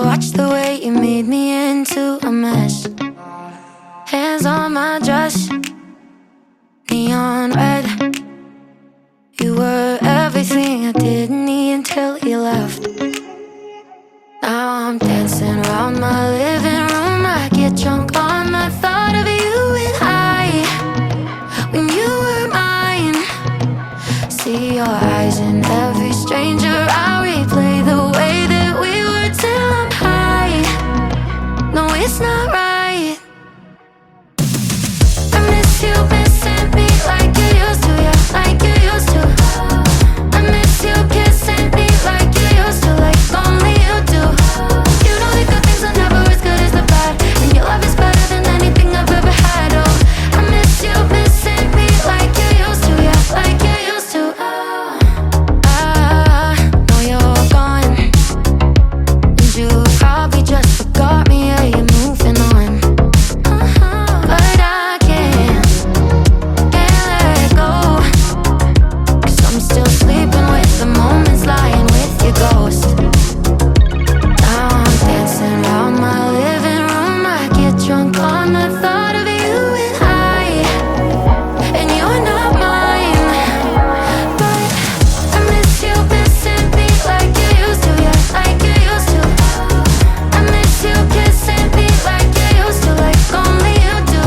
watch the way you made me into a mess. Hands on my dress, neon red. You were everything I didn't need until you left. Now I'm dancing around my living room. I get drunk on the thought of you and I, when you were mine. See your eyes in every stranger. I replay the way that we were till I'm high. No, it's not right. I miss you missing me like you used to, yeah, like you used to. I miss you kissing me like you used to, like only you do. You know the good things are never as good as the bad, and your love is better than anything I've ever had. Oh, I miss you missing me like you used to, yeah, like you used to. I know you're gone, and you probably just forgot me, yeah, you're moving on. But I can't let go, 'cause I'm still sleeping with the moments, lying with your ghost. Now I'm dancing around my living room. I get drunk on the thought of you and I, and you're not mine. But I miss you missing me like you used to, yeah, like you used to. I miss you kissing me like you used to, like only you do.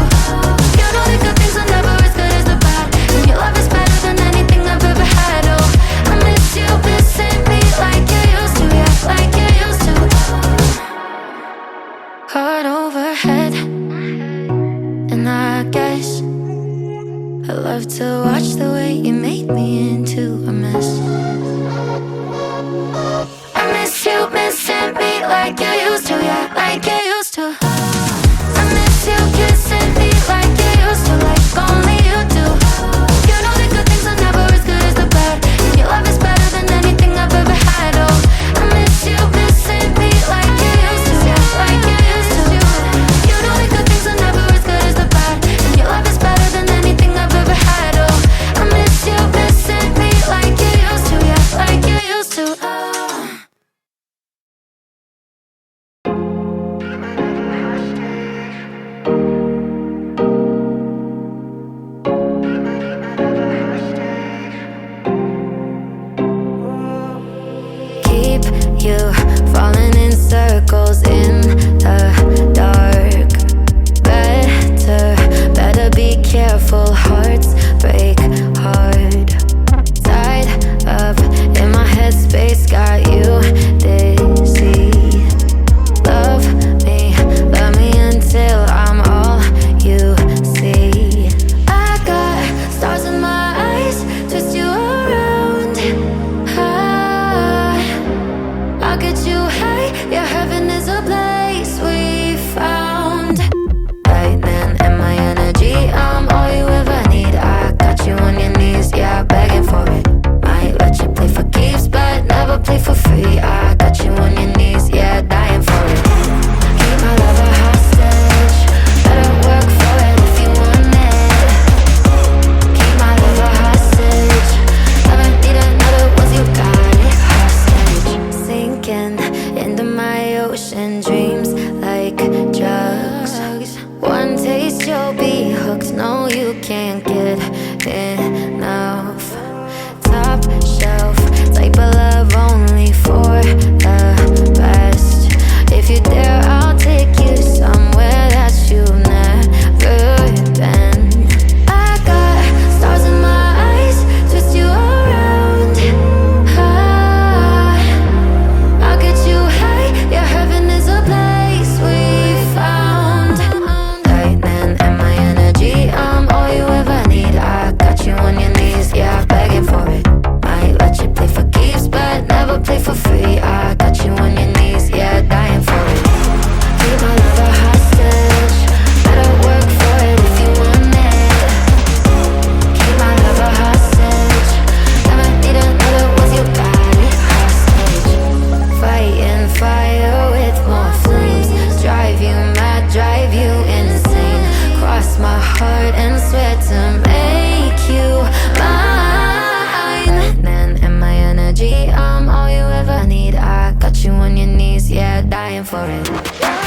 You know the good things are never as good as the bad, and your love is better than anything I've ever had. Oh, I miss you missing me like you used to, yeah, like you used to. Heart overhead, and I guess I love to watch the way you made me into a mess. I miss you missing me like you used to, yeah, like you used to. I miss you kissing me like you used to, like only you do. You know the good things are never as good as the bad, and your love is better than anything I've ever had. Oh, I miss you missing me like you used to, yeah, like you used to. You know the good things are never as good as the bad, and your love is better than anything I've ever had. Oh, I miss you missing me like you used to, yeah, like you used to. Keep you falling in circles in the dark. Better be careful. Hearts break hard. Tied up in my headspace, got you dizzy. Love me until I'm all you see. I got stars in my eyes, twist you around. I'll get you high, yeah, heaven is a place we found. Lightning in my energy, I'm all you ever need. I got you on your knees, yeah, begging for it. Might let you play for keeps, but never play for free. I got you on your knees, yeah, dying for it. Keep my love a hostage, better work for it if you want it. Keep my love a hostage, never need another once you got it hostage. Sinking into my ocean, dreams like drugs. One taste you'll be hooked, no you can't get enough. Top shelf type of love, only for the best. If you dare, I'll take you somewhere that you've never been. I got stars in my eyes, twist you around. I'll get you high, yeah, heaven is a place for it.